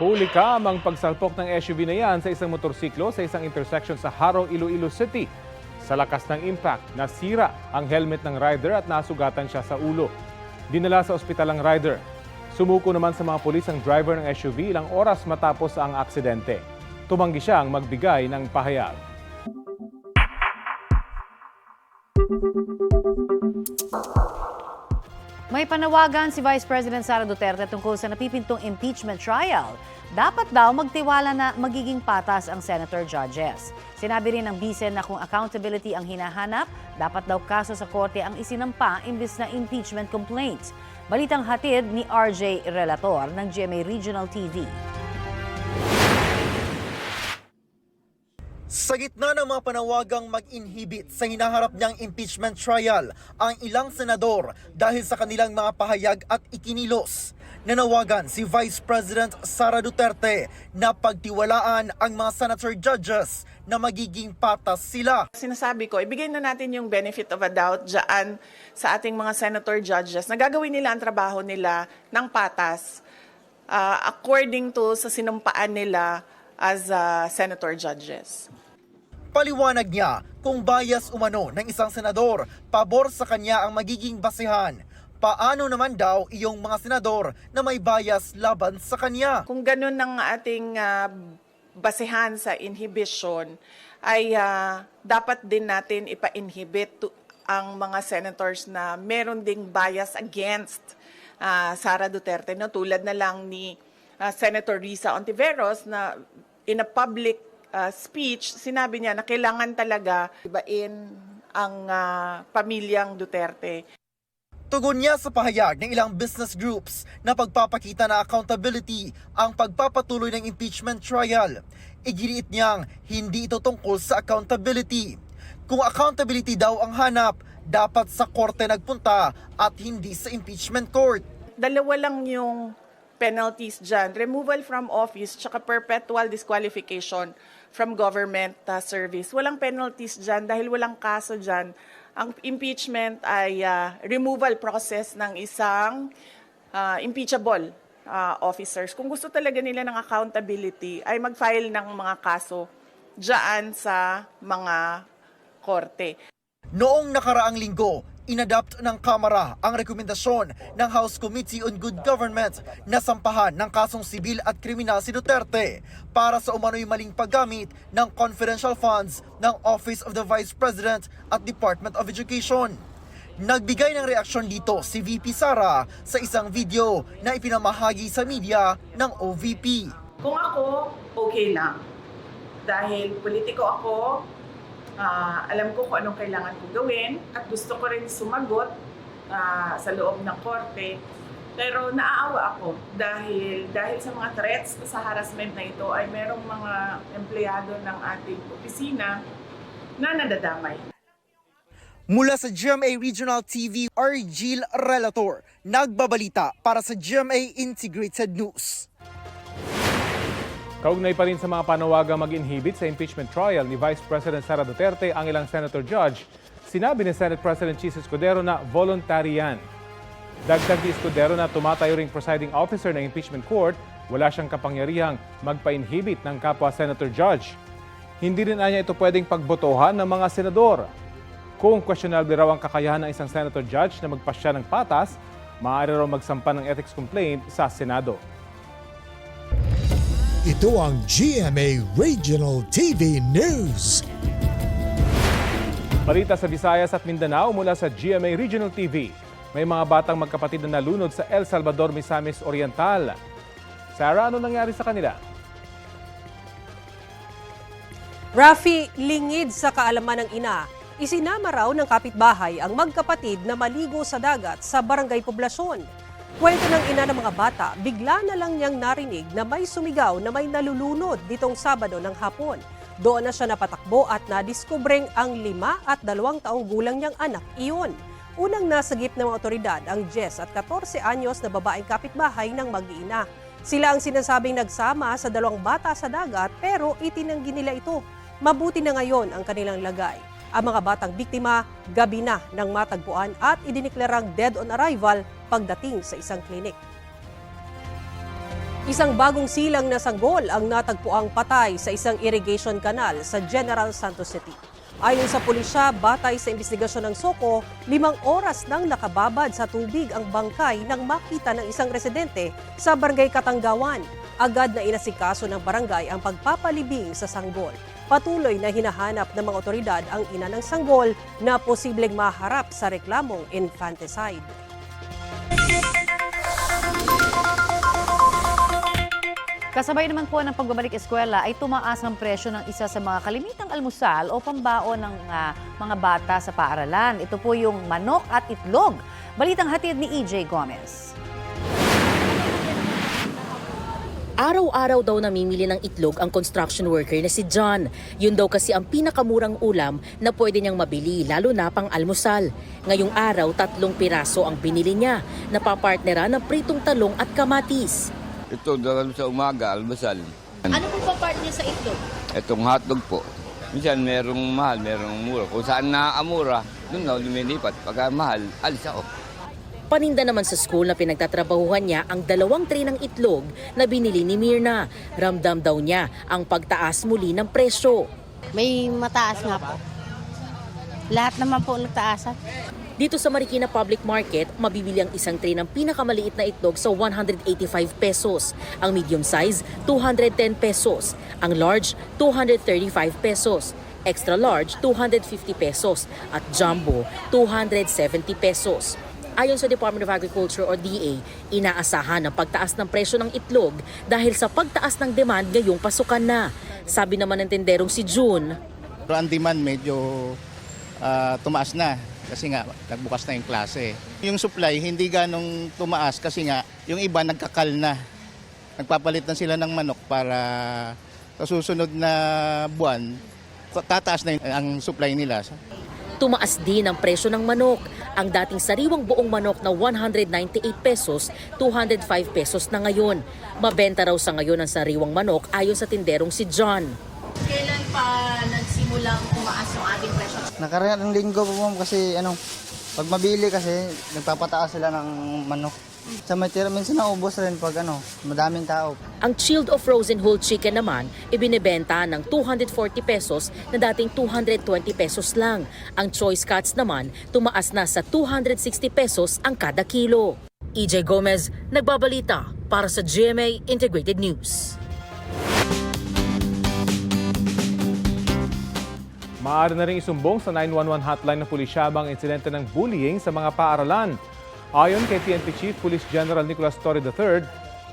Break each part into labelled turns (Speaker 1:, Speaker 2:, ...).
Speaker 1: Huli ka ang pagsalpok ng SUV na yan sa isang motorsiklo sa isang intersection sa Haro, Iloilo City. Sa lakas ng impact, nasira ang helmet ng rider at nasugatan siya sa ulo. Dinala sa ospital ang rider. Sumuko naman sa mga pulis ang driver ng SUV ilang oras matapos ang aksidente. Tumanggi siyang magbigay ng pahayag.
Speaker 2: May panawagan si Vice President Sara Duterte tungkol sa napipintong impeachment trial. Dapat daw magtiwala na magiging patas ang senator judges. Sinabi rin ng Bisen na kung accountability ang hinahanap, dapat daw kaso sa korte ang isinampa imbis na impeachment complaint. Balitang hatid ni RJ Relator ng GMA Regional TV.
Speaker 3: Sa gitna ng mga panawagang mag-inhibit sa hinaharap niyang impeachment trial, ang ilang senador dahil sa kanilang mga pahayag at ikinilos. Nanawagan si Vice President Sara Duterte na pagtiwalaan ang mga senator judges na magiging patas sila.
Speaker 4: Sinasabi ko, ibigay na natin yung benefit of a doubt dyan sa ating mga senator judges na gagawin nila ang trabaho nila ng patas according to sa sinumpaan nila as senator judges.
Speaker 3: Paliwanag niya kung bias umano ng isang senador, pabor sa kanya ang magiging basehan. Paano naman daw iyong mga senador na may bias laban sa kanya?
Speaker 4: Kung ganun ang ating basehan sa inhibition, ay dapat din natin ipa-inhibit ang mga senators na meron ding bias against Sara Duterte. No? Tulad na lang ni Senator Risa Ontiveros na in a public speech, sinabi niya na kailangan talaga ibain ang pamilyang Duterte.
Speaker 3: Tugon niya sa pahayag ng ilang business groups na pagpapakita na accountability ang pagpapatuloy ng impeachment trial. Iginiit niyang hindi ito tungkol sa accountability. Kung accountability daw ang hanap, dapat sa korte nagpunta at hindi sa impeachment court.
Speaker 4: Dalawa lang yung penalties dyan, removal from office tsaka perpetual disqualification from government service. Walang penalties dyan dahil walang kaso dyan. Ang impeachment ay removal process ng isang impeachable officers. Kung gusto talaga nila ng accountability, ay mag-file ng mga kaso dyan sa mga korte.
Speaker 3: Noong nakaraang linggo, inadapt ng Kamara ang rekomendasyon ng House Committee on Good Government na sampahan ng kasong sibil at kriminal si Duterte para sa umano'y maling paggamit ng confidential funds ng Office of the Vice President at Department of Education. Nagbigay ng reaksyon dito si VP Sara sa isang video na ipinamahagi sa media ng OVP.
Speaker 4: Kung ako, okay lang. Dahil politiko ako, alam ko kung anong kailangan kong gawin at gusto ko rin sumagot sa loob ng korte. Pero naaawa ako dahil sa mga threats sa harassment na ito ay merong mga empleyado ng ating opisina na nadadamay.
Speaker 3: Mula sa GMA Regional TV, RJ Relator, nagbabalita para sa GMA Integrated News.
Speaker 1: Kaugnay pa rin sa mga panawagang mag-inhibit sa impeachment trial ni Vice President Sara Duterte ang ilang senator judge, sinabi ni Senate President Chis Escudero na voluntary yan. Dagdag ni Escudero na tumatayo ring presiding officer ng impeachment court, wala siyang kapangyarihang magpa-inhibit ng kapwa senator judge. Hindi rin niya ito pwedeng pagbotohan ng mga senador. Kung questionable raw ang kakayahan ng isang senator judge na magpasya ng patas, maaari raw magsampa ng ethics complaint sa Senado.
Speaker 5: Ito ang GMA Regional TV News.
Speaker 1: Balita sa Visayas at Mindanao mula sa GMA Regional TV. May mga batang magkapatid na nalunod sa El Salvador, Misamis Oriental. Sarah, ano nangyari sa kanila?
Speaker 6: Rafi, lingid sa kaalaman ng ina, isinama raw ng kapitbahay ang magkapatid na maligo sa dagat sa barangay Poblasyon. Kwento ng ina ng mga bata, bigla na lang niyang narinig na may sumigaw na may nalulunod ditong Sabado ng hapon. Doon na siya napatakbo at nadiskubreng ang 5 at 2 taong gulang niyang anak iyon. Unang nasagip ng mga otoridad ang 10 at 14 anyos na babaeng kapitbahay ng mag-iina. Sila ang sinasabing nagsama sa 2 bata sa dagat pero itinanggi nila ito. Mabuti na ngayon ang kanilang lagay. Ang mga batang biktima, gabi na ng matagpuan at idiniklarang dead on arrival pagdating sa isang klinik. Isang bagong silang na sanggol ang natagpuang patay sa isang irrigation canal sa General Santos City. Ayon sa pulisya, batay sa investigasyon ng SOCO, 5 oras nang nakababad sa tubig ang bangkay nang makita ng isang residente sa Barangay Katanggawan. Agad na inasikaso ng barangay ang pagpapalibing sa sanggol. Patuloy na hinahanap ng mga otoridad ang ina ng sanggol na posibleng maharap sa reklamong infanticide.
Speaker 2: Kasabay naman po ng pagbabalik eskwela ay tumaas ang presyo ng isa sa mga kalimitang almusal o pambaon ng mga bata sa paaralan. Ito po yung manok at itlog. Balitang hatid ni EJ Gomez.
Speaker 7: Araw-araw daw namimili ng itlog ang construction worker na si John. Yun daw kasi ang pinakamurang ulam na pwede niyang mabili, lalo na pang almusal. Ngayong araw, 3 piraso ang binili niya, napapartnera ng pritong talong at kamatis.
Speaker 8: Ito, dalam sa umaga, almusal.
Speaker 7: Ano po ba part niya sa itlog?
Speaker 8: Itong hotdog po. Minsan merong mahal, merong mura. Kung saan naamura, doon na lumilipat. Pagka mahal, alis ako.
Speaker 7: Paninda naman sa school na pinagtatrabahuhan niya ang 2 tray ng itlog na binili ni Mirna. Ramdam daw niya ang pagtaas muli ng presyo.
Speaker 9: May mataas nga po. Lahat naman po nagtaasan.
Speaker 7: Dito sa Marikina Public Market, mabibili ang isang tray ng pinakamaliit na itlog sa 185 pesos. Ang medium size, 210 pesos. Ang large, 235 pesos. Extra large, 250 pesos. At jumbo, 270 pesos. Ayon sa Department of Agriculture o DA, inaasahan ang pagtaas ng presyo ng itlog dahil sa pagtaas ng demand ngayong pasukan na. Sabi naman ng tenderong si June,
Speaker 10: Pero ang demand medyo tumaas na kasi nga nagbukas na yung klase. Yung supply hindi ganong tumaas kasi nga yung iba nagkakal na. Nagpapalit na sila ng manok para sa susunod na buwan tataas na ang supply nila.
Speaker 7: tumaas din ang presyo ng manok. Ang dating sariwang buong manok na 198 pesos, 205 pesos na ngayon. Mabenta raw sa ngayon ang sariwang manok ayon sa tinderong si John.
Speaker 11: Kailan pa nagsimulang tumaas yung ating presyo?
Speaker 12: Nakaraan ng linggo po ma'am kasi pag mabili kasi nagpapataas sila ng manok. Sa matira, minsan naubos rin pag madaming tao.
Speaker 7: Ang chilled o frozen whole chicken naman, ibinebenta ng 240 pesos na dating 220 pesos lang. Ang choice cuts naman, tumaas na sa 260 pesos ang kada kilo. EJ Gomez, nagbabalita para sa GMA Integrated News.
Speaker 1: Maaari na rin isumbong sa 911 hotline ng pulisyabang insidente ng bullying sa mga paaralan. Ayon kay PNP Chief Police General Nicolas Torre III,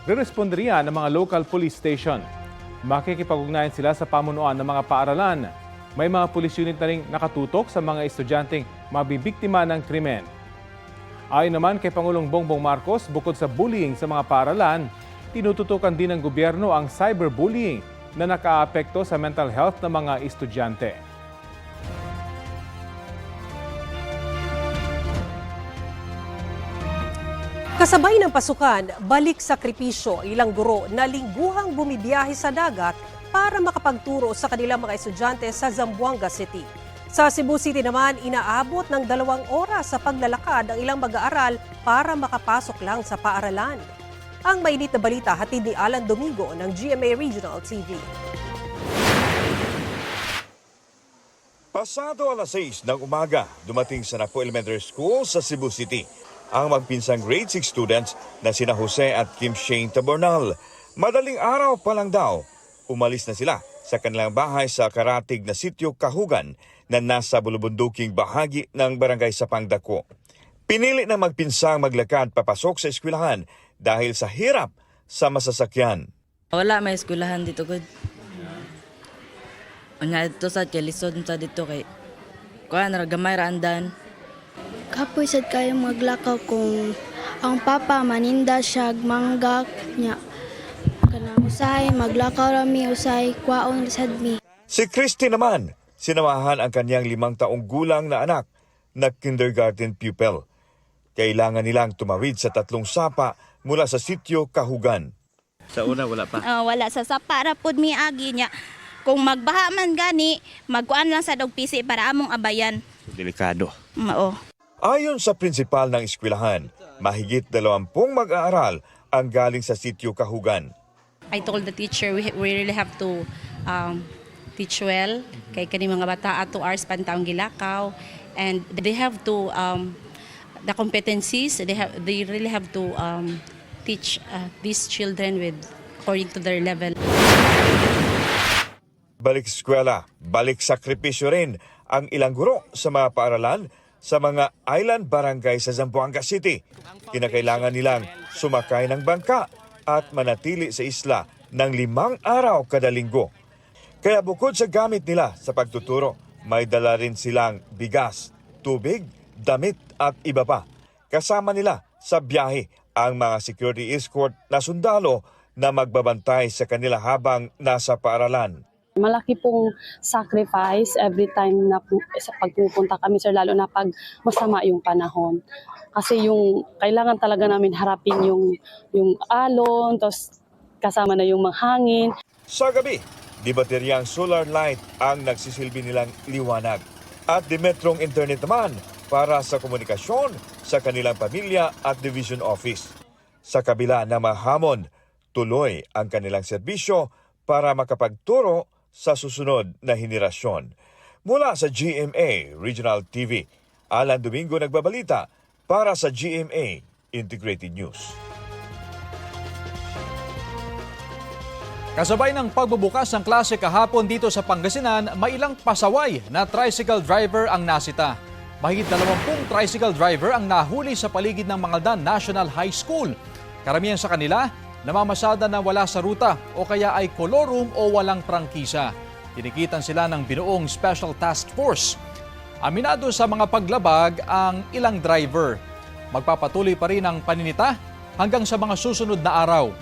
Speaker 1: re-responderia ng mga local police station. Makikipag-ugnayan sila sa pamunuan ng mga paaralan. May mga police unit na rin nakatutok sa mga estudyanteng mabibiktima ng krimen. Ayon naman kay Pangulong Bongbong Marcos, bukod sa bullying sa mga paaralan, tinututukan din ng gobyerno ang cyberbullying na nakaapekto sa mental health ng mga estudyante.
Speaker 6: Kasabay ng pasukan, balik sakripisyo ilang guro na lingguhang bumibiyahe sa dagat para makapagturo sa kanilang mga estudyante sa Zamboanga City. Sa Cebu City naman, inaabot ng 2 oras sa paglalakad ang ilang mag-aaral para makapasok lang sa paaralan. Ang mainit na balita hatid ni Alan Domingo ng GMA Regional TV.
Speaker 13: Pasado alas 6 ng umaga, dumating sa Napo Elementary School sa Cebu City ang magpinsang grade 6 students na sina Jose at Kim Shane Tabornal. Madaling araw pa lang daw, umalis na sila sa kanilang bahay sa karatig na sitio Kahugan na nasa bulubunduking bahagi ng barangay Sapang Dako. Pinili na magpinsang maglakad papasok sa eskwelahan dahil sa hirap sa masasakyan.
Speaker 11: Wala may eskwelahan dito, good. Nga dito sa Chelisod sa dito kay kuan gamay randan.
Speaker 14: Kapoy sad kayo maglakaw kung ang papa maninda siya mangga niya. Kanang usay maglakaw rami usay kwaon sad mi.
Speaker 13: Si Christy naman, sinamahan ang kanyang 5 taong gulang na anak na kindergarten pupil. Kailangan nilang tumawid sa 3 sapa mula sa sitio Kahugan.
Speaker 15: Sa una wala pa?
Speaker 16: Wala sa sapa ra pud mi agi niya. Kung magbaha man gani, magkuan lang sa dogpisi para among abayan.
Speaker 15: Delikado.
Speaker 16: Oo.
Speaker 13: Ayon sa prinsipal ng eskwelahan, mahigit 20 mag-aaral ang galing sa sitio Kahugan.
Speaker 9: I told the teacher we really have to teach well kay kani mga bata ato hours pantaong gilakaw, and they have to the competencies they really have to teach these children with according to their level.
Speaker 13: Balik eskwela, balik sakripisyo rin ang ilang guro sa mga paaralan sa mga island barangay sa Zamboanga City. Kinakailangan nilang sumakay ng bangka at manatili sa isla ng 5 araw kada linggo. Kaya bukod sa gamit nila sa pagtuturo, may dala rin silang bigas, tubig, damit at iba pa. Kasama nila sa biyahe ang mga security escort na sundalo na magbabantay sa kanila habang nasa paaralan.
Speaker 17: Malaki pong sacrifice every time na sa pagpupunta kami, sir, lalo na pag masama yung panahon. Kasi yung kailangan talaga namin harapin yung alon, tapos kasama na yung manghangin.
Speaker 13: Sa gabi, di bateryang solar light ang nagsisilbi nilang liwanag. At di metrong internet naman para sa komunikasyon sa kanilang pamilya at division office. Sa kabila na mahamon, tuloy ang kanilang serbisyo para makapagturo sa susunod na henerasyon. Mula sa GMA Regional TV, Alan Domingo nagbabalita para sa GMA Integrated News.
Speaker 18: Kasabay ng pagbubukas ng klase kahapon dito sa Pangasinan, may ilang pasaway na tricycle driver ang nasita. Mahigit 20 tricycle driver ang nahuli sa paligid ng Mangaldan National High School. Karamihan sa kanila, namamasada na wala sa ruta o kaya ay kolorum o walang prangkisa. Tinikitan sila ng binuong Special Task Force. Aminado sa mga paglabag ang ilang driver. Magpapatuloy pa rin ang paninita hanggang sa mga susunod na araw.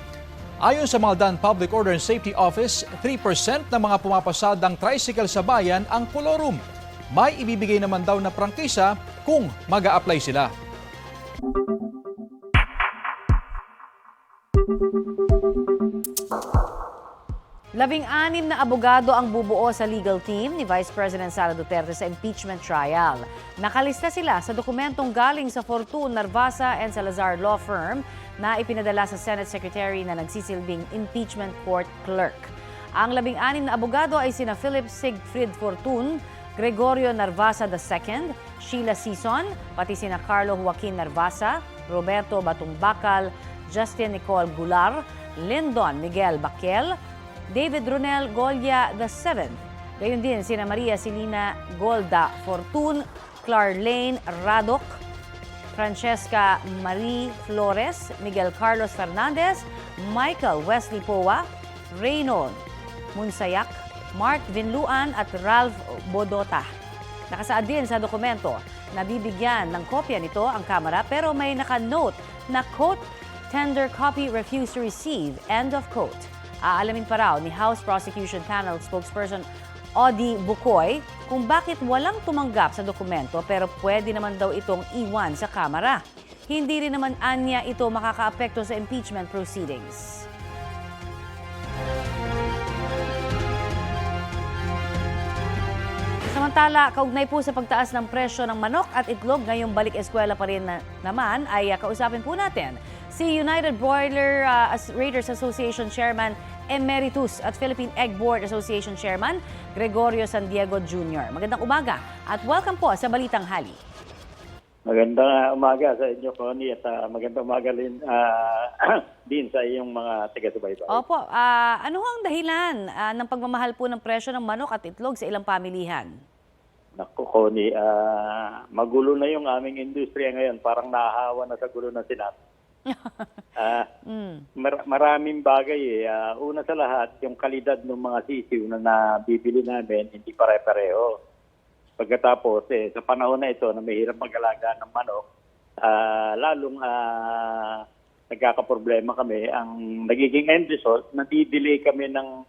Speaker 18: Ayon sa Mangaldan Public Order and Safety Office, 3% ng mga pumapasadang tricycle sa bayan ang kolorum. May ibibigay naman daw na prangkisa kung mag-a-apply sila.
Speaker 2: Labing-anim na abogado ang bubuo sa legal team ni Vice President Sara Duterte sa impeachment trial. Nakalista sila sa dokumentong galing sa Fortun, Narvasa and Salazar Law Firm na ipinadala sa Senate Secretary na nagsisilbing impeachment court clerk. Ang labing-anim na abogado ay sina Philip Siegfried Fortun, Gregorio Narvasa II, Sheila Sison, pati sina Carlo Joaquin Narvasa, Roberto Batungbacal, Justin Nicole Gular, Lyndon Miguel Baquel, David Ronel Golia VII. Gayon din sina Maria Silina Golda Fortun, Clarlane Radok, Francesca Marie Flores, Miguel Carlos Fernandez, Michael Wesley Poa, Reynold Munsayak, Mark Vinluan at Ralph Bodota. Nakasaad din sa dokumento na bibigyan ng kopya nito ang Kamara pero may naka-note na quote, tender copy refused to receive, end of quote. Aalamin pa raw ni House Prosecution Panel spokesperson Odi Bukoy kung bakit walang tumanggap sa dokumento pero pwede naman daw itong iwan sa Kamara. Hindi rin naman anya ito makakaapekto sa impeachment proceedings. Samantala, kaugnay po sa pagtaas ng presyo ng manok at itlog, ngayong balik eskwela pa rin naman ay kausapin po natin si United Broiler Raiders Association Chairman Emeritus at Philippine Egg Board Association Chairman Gregorio San Diego Jr. Magandang umaga at welcome po sa Balitang Hali.
Speaker 19: Magandang umaga sa inyo, Connie, at magandang umaga rin din sa iyong mga taga-subaybay.
Speaker 2: Opo, ano ang dahilan ng pagmamahal po ng presyo ng manok at itlog sa ilang pamilihan?
Speaker 19: Naku, Connie, magulo na yung aming industriya ngayon. Parang nahahawa na sa gulo ng sinabi. Maraming bagay eh. Una sa lahat, yung kalidad ng mga sisiw na nabibili namin, hindi pare-pareho. Pagkatapos, sa panahon na ito na mahirap mag-alaga ng manok, lalong nagkakaproblema kami. Ang nagiging end result, nadidelay kami ng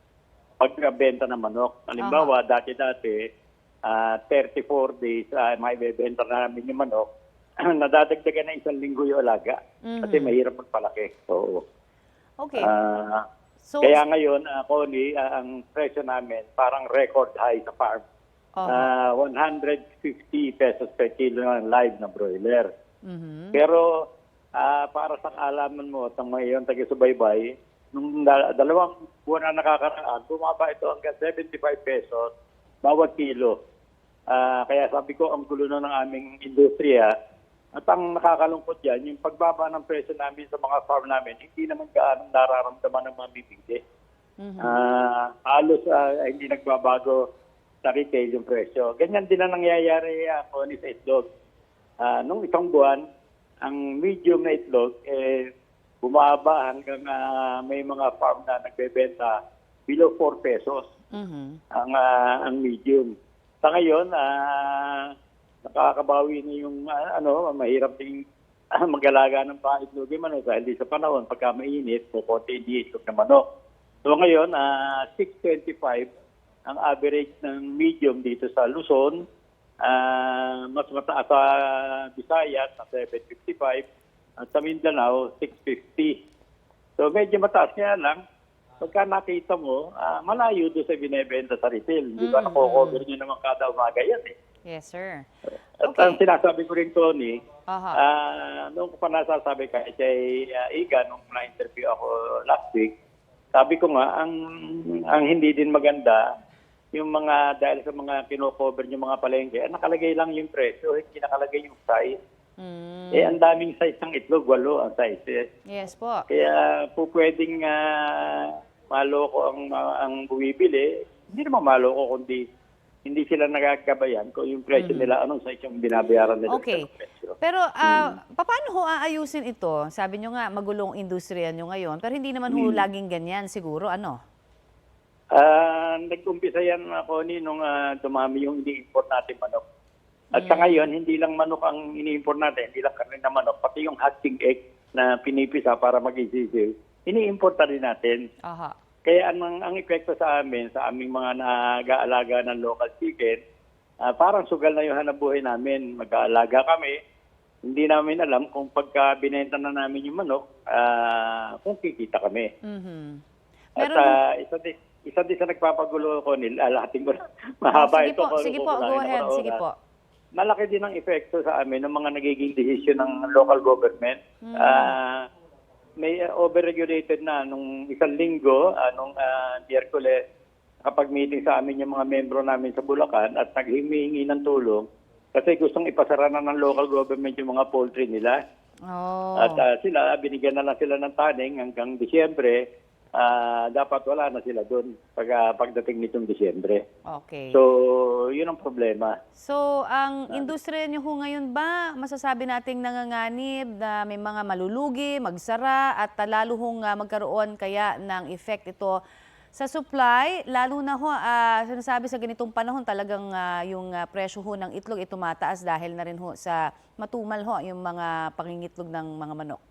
Speaker 19: pagbenta ng manok. Halimbawa, dati-dati, 34 days may bebenta namin yung manok. Nadadagdagan na 1 linggo yung alaga. Kasi mahirap magpalaki. So, okay. Kaya ngayon, Connie, ang presyo namin parang record high sa farm. 150 pesos per kilo ng live na broiler. Pero para sa kaalaman mo, itong ngayon taga-subaybay, nung 2 buwan na nakakaraan, bumaba ito hanggang 75 pesos bawat kilo. Kaya sabi ko, ang gulo na ng aming industriya. At ang nakakalungkot yan, yung pagbaba ng presyo namin sa mga farm namin, hindi naman gaano nararamdaman ng mga bibili. Halos hindi nagbabago sa retail yung presyo. Ganyan din ang nangyayari ako ni sa itlog. Nung isang buwan, ang medium na itlog, bumaba hanggang may mga farm na nagbebenta below 4 pesos ang medium. Sa ngayon, nakakabawi na yung mahirap din mag-alaga ng paitlog yung manok dahil di sa panahon, pagka mainit, kukunti hindi itlog na manok. So ngayon, 6.25 ang average ng medium dito sa Luzon. Mas mataas sa Visayas, na 7.55, at sa Mindanao, 6.50. So medyo mataas kaya lang, pagka nakita mo, malayo doon sa binebenta sa retail. Di ba nako-cover nyo naman kada umaga yan eh.
Speaker 2: Yes, sir.
Speaker 19: At ang sinasabi ko rin, Tony, noong ko pa nasasabi kay Iga, nung na-interview ako last week, sabi ko nga, ang hindi din maganda, yung mga, dahil sa mga kino-cover yung mga palengke, nakalagay lang yung presyo, hindi nakalagay yung size. Ang daming size ng itlog, 8 ang sizes.
Speaker 2: Yes po.
Speaker 19: Kaya po pwedeng maloko ang bumibili. Hindi naman maloko, kundi hindi sila nagagabayan kung yung presyo nila, anong size yung binabayaran nila.
Speaker 2: Okay. Pero paano ho aayusin ito? Sabi nyo nga, magulong industriya nyo ngayon, pero hindi naman ho laging ganyan siguro, ano?
Speaker 19: Nag-umpisa yan ako nung dumami yung ini-import natin manok. At sa ngayon, hindi lang manok ang ini-import natin, hindi lang karne na manok, pati yung hatching egg na pinipisa para mag-isisiw, ini-import na rin natin. Kaya ang epekto sa aming mga nag-aalaga ng local chicken, parang sugal na yung hanabuhay namin. Mag-aalaga kami, hindi namin alam kung pagka binenta na namin yung manok, kung kikita kami. At isa din sa nagpapagulo ko, lahating ko na mahaba ito.
Speaker 2: Sige po, go ahead. Sige po.
Speaker 19: Malaki din ang epekto sa amin ng mga nagiging desisyon ng local government. May overregulated na nung 1 linggo, nung Miyerkules, kapag meeting sa amin yung mga membro namin sa Bulacan at naghihingi ng tulong kasi gustong ipasara na ng local government yung mga poultry nila. At binigyan na lang sila ng taning hanggang Disyembre. Dapat wala na sila doon pagdating nitong Disyembre.
Speaker 2: Okay.
Speaker 19: So, yun ang problema.
Speaker 2: So, ang industriya niyo ho ngayon ba, masasabi nating nanganganib na may mga malulugi, magsara, at lalo hong magkaroon kaya ng effect ito sa supply, lalo na ho, sinasabi sa ganitong panahon talagang yung presyo ho ng itlog ay tumataas dahil na rin ho sa matumal ho yung mga pangingitlog ng mga manok.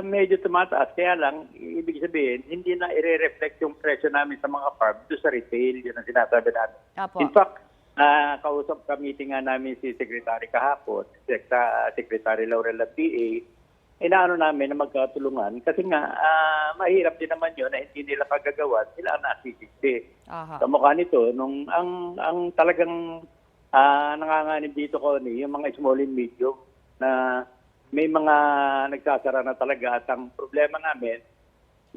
Speaker 19: Medyo tumataas. Kaya lang, ibig sabihin, hindi na i-reflect yung presyo namin sa mga farm doon sa retail. Yun ang sinasabi natin. In fact, kausap meeting nga namin si Secretary kahapon, Secretary Laurel ng PA, inaano namin na magkatulungan kasi nga mahirap din naman yun na hindi nila kagagawa, sila ang nasisisi. Sa mukha nito, nung ang talagang nanganganib dito ko yung mga small and medium na may mga nagsasara na talaga at ang problema namin,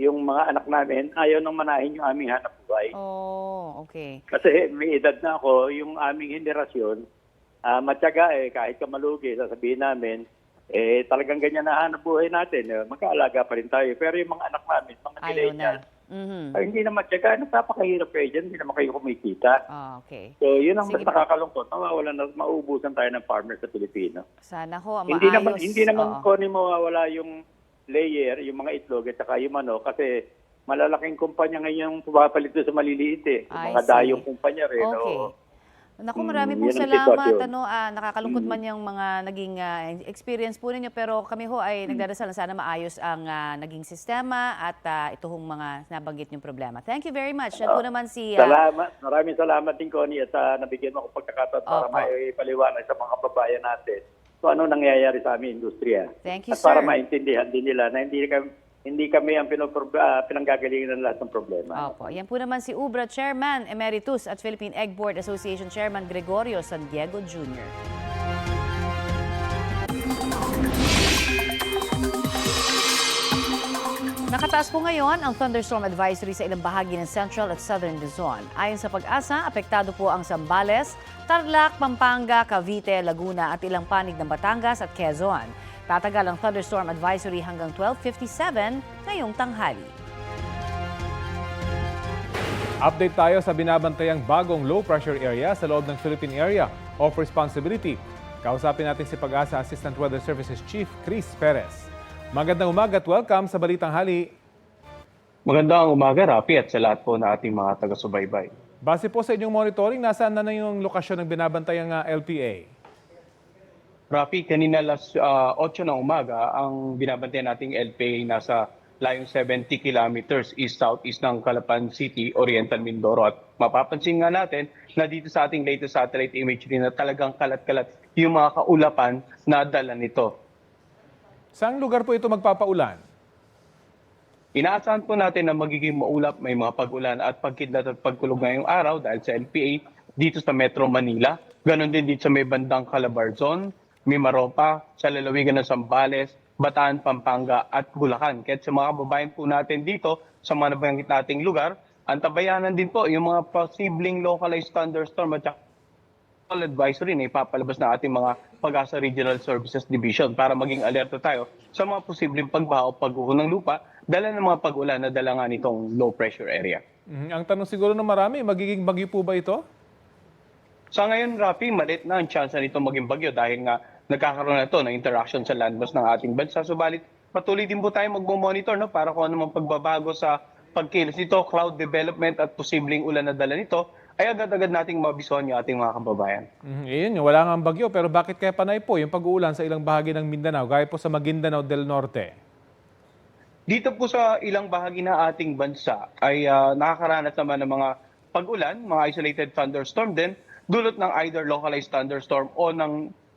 Speaker 19: yung mga anak namin, ayaw nang manahin yung aming hanap buhay.
Speaker 2: Okay.
Speaker 19: Kasi may edad na ako, yung aming henerasyon, matyaga kahit ka malugi, sasabihin namin, talagang ganyan na hanap buhay natin. Magkaalaga pa rin tayo. Pero yung mga anak namin, mga millennials, hindi na matyaga, napapakahirap kayo dyan, hindi naman kayo kumikita.
Speaker 2: Okay.
Speaker 19: So, yun ang mas nakakalungkot. Mauubusan tayo ng farmers sa Pilipino.
Speaker 2: Sana ho,
Speaker 19: maayos. Hindi naman kunin mawawala yung layer, yung mga itlog at saka yung manok kasi malalaking kumpanya ngayon pumapalit sa maliliit Yung mga dayong kumpanya rin.
Speaker 2: Okay. Naku, marami pong salamat. Nakakalungkot man yung mga naging experience po ninyo, pero kami ho ay nagdarasal na sana maayos ang naging sistema at ito hong mga nabanggit niyong problema. Thank you very much. Yan po naman si...
Speaker 19: Salamat. Maraming salamat din, Connie, at nabigyan mo ako pagkakataon para maipaliwanag sa mga kababayan natin kung ano nangyayari sa aming industriya.
Speaker 2: Thank you,
Speaker 19: at para
Speaker 2: sir.
Speaker 19: maintindihan din nila na hindi kami ang pinanggagalingan ng lahat ng problema.
Speaker 2: Yan po naman si UBRA Chairman Emeritus at Philippine Egg Board Association Chairman Gregorio San Diego Jr. Nakataas po ngayon ang thunderstorm advisory sa ilang bahagi ng Central at Southern Luzon. Ayon sa Pag-asa, apektado po ang Zambales, Tarlac, Pampanga, Cavite, Laguna at ilang panig ng Batangas at Quezon. Tatagal ang thunderstorm advisory hanggang 12:57 ngayong tanghali.
Speaker 1: Update tayo sa binabantayang bagong low pressure area sa loob ng Philippine Area of Responsibility. Kausapin natin si Pag-asa Assistant Weather Services Chief Chris Perez. Magandang umaga at welcome sa Balitang Hali.
Speaker 20: Magandang umaga, Rafi, at sa lahat po na ating mga taga-subaybay.
Speaker 1: Base po sa inyong monitoring, nasaan na yung lokasyon ng binabantayang LPA?
Speaker 20: Rafi, kanina alas 8 ng umaga, ang binabantayan nating LPA nasa layong 70 kilometers east-southeast ng Calapan City, Oriental Mindoro. At mapapansin nga natin na dito sa ating latest satellite imagery na talagang kalat-kalat yung mga kaulapan na dala nito.
Speaker 1: Saang lugar po ito magpapaulan?
Speaker 20: Inaasahan po natin na magiging maulap, may mga pag-ulan at pagkidlat at pagkulog ngayong araw dahil sa LPA dito sa Metro Manila. Ganon din dito sa may bandang Calabarzon, Mimaropa, sa lalawigan ng Zambales, Bataan, Pampanga at Bulacan. Kaya sa mga kababayan po natin dito sa mga nabanggit nating lugar, antabayanan din po yung mga posibleng localized thunderstorm at advisory na ipapalabas ng ating mga Pag-asa Regional Services Division para maging alerto tayo sa mga posibleng pagbaha o pagguho ng lupa dala ng mga pag-ulan na dala nga nitong low pressure area.
Speaker 1: Ang tanong siguro ng marami, magiging bagyo po ba ito?
Speaker 20: Sa ngayon, Rafi, maliit na ang chance nito maging bagyo dahil nga nagkakaroon na ito ng interaction sa landmass ng ating bansa. Subalit, patuloy din po tayo magmonitor para kung anumang pagbabago sa pagkilos nito, cloud development at posibleng ulan na dala nito, ay agad-agad nating mabisuhan yung ating mga kababayan.
Speaker 1: Iyon, wala nga ang bagyo, pero bakit kaya panay po yung pag-uulan sa ilang bahagi ng Mindanao, gaya po sa Maguindanao del Norte?
Speaker 20: Dito po sa ilang bahagi ng ating bansa ay nakakaranas naman ng mga pag-ulan, mga isolated thunderstorm din, dulot ng either localized thunderstorm o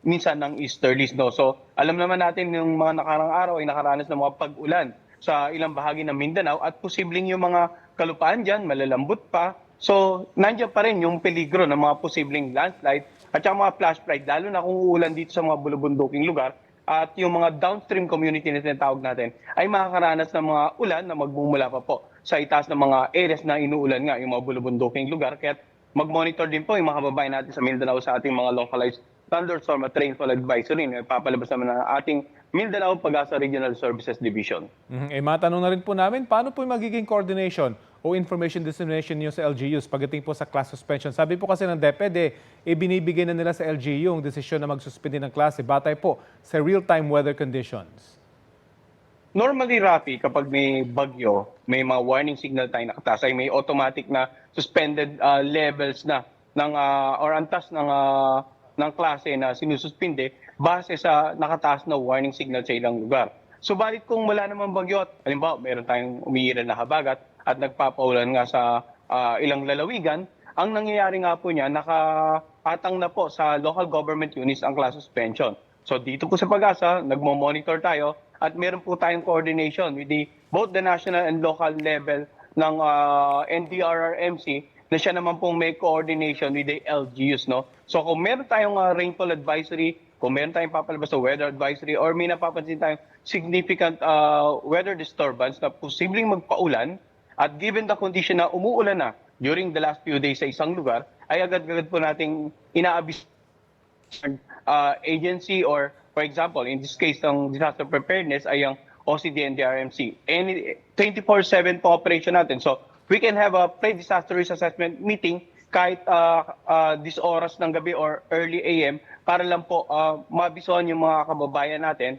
Speaker 20: minsan ng easterlies. No? So alam naman natin yung mga nakarang araw ay nakaranas ng mga pag-ulan sa ilang bahagi ng Mindanao at posibleng yung mga kalupaan dyan, malalambot pa. So, nandiyan pa rin yung peligro ng mga posibleng landslide at saka mga flash flood, lalo na kung uulan dito sa mga bulubunduking lugar at yung mga downstream community na tinatawag natin ay makakaranas ng mga ulan na magmumula pa po sa itaas ng mga areas na inuulan nga, yung mga bulubunduking lugar. Kaya mag-monitor din po yung mga kababayan natin sa Mindanao sa ating mga localized thunderstorm at rainfall advisory na ipapalabas naman ng ating Mindanao Pag-asa Regional Services Division.
Speaker 1: Matanong na rin po namin, paano po yung magiging coordination o information dissemination niyo sa LGUs pagdating po sa class suspension? Sabi po kasi ng DepEd, binibigay na nila sa LGU yung desisyon na magsuspindi ng klase batay po sa real-time weather conditions.
Speaker 20: Normally, Rafi, kapag may bagyo, may mga warning signal tayo nakataas, ay may automatic na suspended levels na or antas ng klase na sinususpinde base sa nakataas na warning signal sa ilang lugar. Subalit kung wala namang bagyo at halimbawa meron tayong umiiral na habagat at nagpapaulan nga sa ilang lalawigan, ang nangyayari nga po niya, nakatang na po sa local government units ang class suspension. So dito po sa Pag-asa, nagmo-monitor tayo at meron po tayong coordination with both the national and local level ng NDRRMC na siya naman pong may coordination with the LGUs. No? So kung meron tayong rainfall advisory, kung meron tayong papalabas sa weather advisory or may napapansin tayong significant weather disturbance na posibleng magpaulan, at given the condition na umuulan na during the last few days sa isang lugar, ay agad-agad po nating inaabis agency or for example, in this case, ang disaster preparedness ay ang OCD and DRMC. 24/7 po operation natin. So we can have a pre-disaster risk assessment meeting kahit this oras ng gabi or early AM para lang po mabisuhan yung mga kababayan natin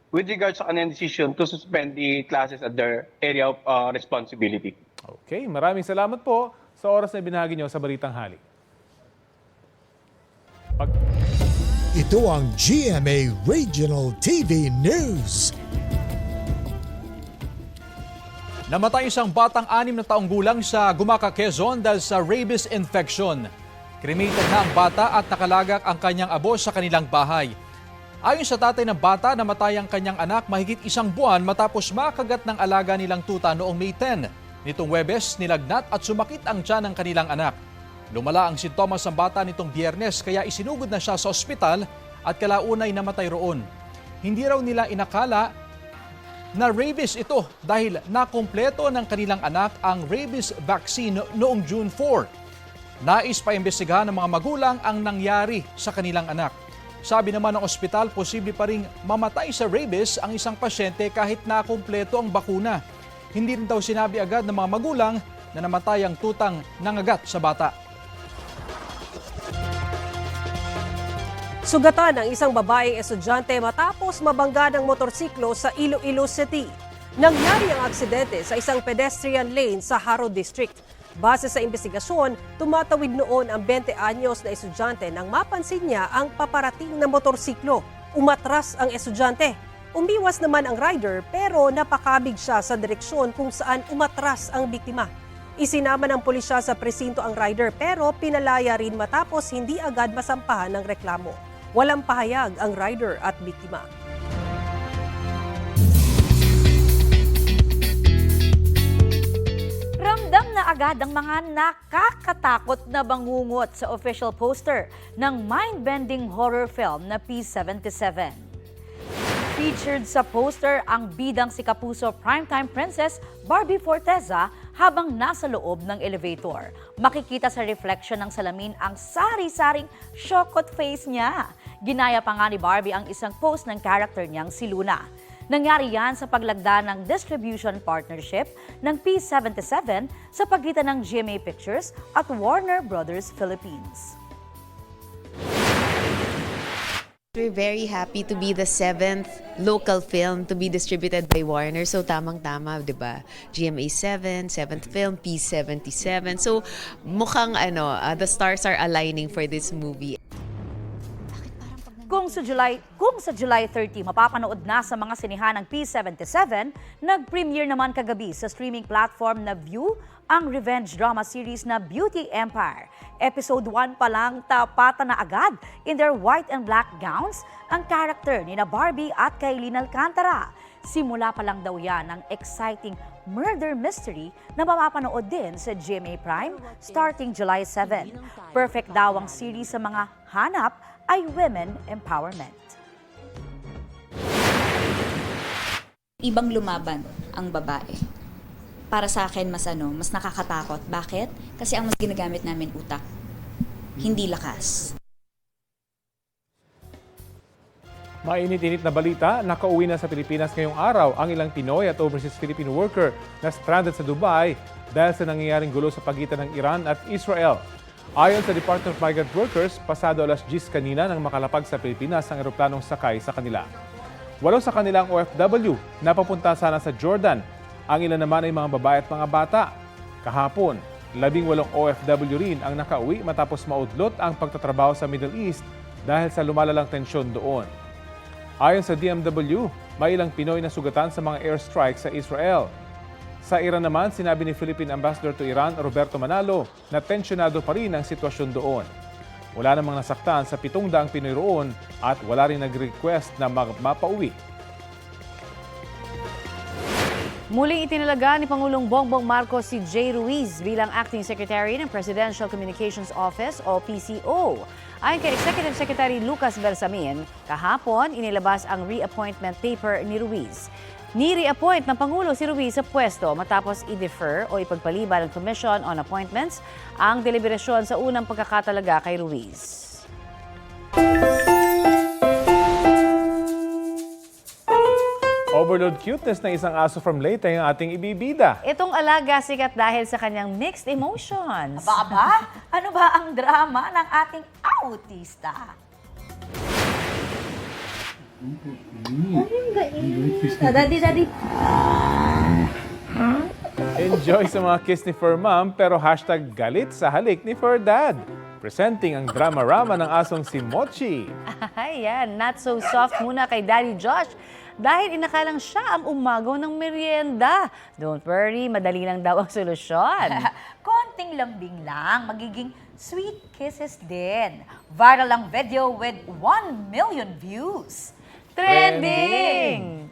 Speaker 20: with regards sa kanilang decision to suspend the classes at their area of responsibility.
Speaker 1: Okay, maraming salamat po sa oras na binahagi nyo sa Balitang Hali.
Speaker 5: Ito ang GMA Regional TV News.
Speaker 18: Namatay isang batang 6 na taong gulang sa Gumaca, Quezon dahil sa rabies infection. Cremated na ang bata at nakalagak ang kanyang abo sa kanilang bahay. Ayon sa tatay ng bata, namatay ang kanyang anak mahigit 1 buwan matapos makagat ng alaga nilang tuta noong May 10. Nitong Huwebes, nilagnat at sumakit ang tiyan ng kanilang anak. Lumala ang sintomas ng bata nitong Biyernes kaya isinugod na siya sa ospital at kalaunay namatay roon. Hindi raw nila inakala na rabies ito dahil nakumpleto ng kanilang anak ang rabies vaccine noong June 4. Nais pa imbestigahan ng mga magulang ang nangyari sa kanilang anak. Sabi naman ng ospital, posible pa ring mamatay sa rabies ang isang pasyente kahit nakumpleto ang bakuna. Hindi rin daw sinabi agad ng mga magulang na namatay ang tutang nangagat sa bata.
Speaker 6: Sugatan ng isang babaeng estudyante matapos mabangga ng motorsiklo sa Iloilo City. Nangyari ang aksidente sa isang pedestrian lane sa Haro District. Base sa investigasyon, tumatawid noon ang 20 anyos na estudyante nang mapansin niya ang paparating na motorsiklo. Umatras ang estudyante. Umiwas naman ang rider pero napakabig siya sa direksyon kung saan umatras ang biktima. Isinama ng pulisya sa presinto ang rider pero pinalaya rin matapos hindi agad masampahan ng reklamo. Walang pahayag ang rider at biktima.
Speaker 2: Ramdam na agad ang mga nakakatakot na bangungot sa official poster ng mind-bending horror film na P77. Featured sa poster ang bidang si Kapuso primetime princess Barbie Forteza habang nasa loob ng elevator. Makikita sa reflection ng salamin ang sari-saring shokot face niya. Ginaya pa nga ni Barbie ang isang post ng character niyang si Luna. Nangyari yan sa paglagda ng distribution partnership ng P77 sa pagitan ng GMA Pictures at Warner Brothers Philippines.
Speaker 21: We're very happy to be the 7th local film to be distributed by Warner. So tamang-tama, 'di ba? GMA 7, 7th film, P77. So mukhang the stars are aligning for this movie.
Speaker 2: Kung sa July 30 mapapanood na sa mga sinihan ng P77, nag-premiere naman kagabi sa streaming platform na View ang revenge drama series na Beauty Empire. Episode 1 pa lang, tapatan na agad in their white and black gowns ang karakter ni na Barbie at Kailin Alcantara. Simula pa lang daw yan ang exciting murder mystery na mapapanood din sa GMA Prime starting July 7. Perfect daw ang series sa mga hanap ay women empowerment.
Speaker 22: Ibang lumaban ang babae. Para sa akin mas nakakatakot. Bakit? Kasi ang mas ginagamit namin utak, hindi lakas.
Speaker 1: Mainit-init na balita, nakauwi na sa Pilipinas ngayong araw ang ilang Pinoy at overseas Filipino worker na stranded sa Dubai dahil sa nangyayaring gulo sa pagitan ng Iran at Israel. Ayon sa Department of Migrant Workers, pasado alas 10 kanina nang makalapag sa Pilipinas ang eroplanong sakay sa kanila. 8 sa kanilang OFW na papunta sana sa Jordan. Ang ilan naman ay mga babae at mga bata. Kahapon, 18 OFW rin ang nakauwi matapos maudlot ang pagtatrabaho sa Middle East dahil sa lumalalang tensyon doon. Ayon sa DMW, may ilang Pinoy na sugatan sa mga airstrike sa Israel. Sa Iran naman, sinabi ni Philippine Ambassador to Iran, Roberto Manalo, na tensyonado pa rin ang sitwasyon doon. Wala namang nasaktan sa 700 Pinoy roon at wala rin nag-request na mapauwi.
Speaker 2: Muling itinalaga ni Pangulong Bongbong Marcos si Jay Ruiz bilang Acting Secretary ng Presidential Communications Office o PCO. Ayon kay Executive Secretary Lucas Bersamin, kahapon inilabas ang reappointment paper ni Ruiz. Ni-reappoint ng Pangulo si Ruiz sa pwesto matapos i-defer o ipagpaliban ng Commission on Appointments ang deliberasyon sa unang pagkakatalaga kay Ruiz.
Speaker 1: Overload cuteness ng isang aso from Leyte ang ating ibibida.
Speaker 2: Itong alaga sikat dahil sa kanyang mixed emotions. Aba, ano ba ang drama ng ating autista?
Speaker 16: Daddy.
Speaker 1: Enjoy sa mga kiss ni Fur Mom pero hashtag galit sa halik ni Fur Dad. Presenting ang drama-rama ng asong si Mochi.
Speaker 2: Ayan, not so soft muna kay Daddy Josh dahil inakalang siya ang umagaw ng merienda. Don't worry, madali lang daw ang solusyon. Konting lambing lang, magiging sweet kisses din. Viral ang video with 1 million views. Trending!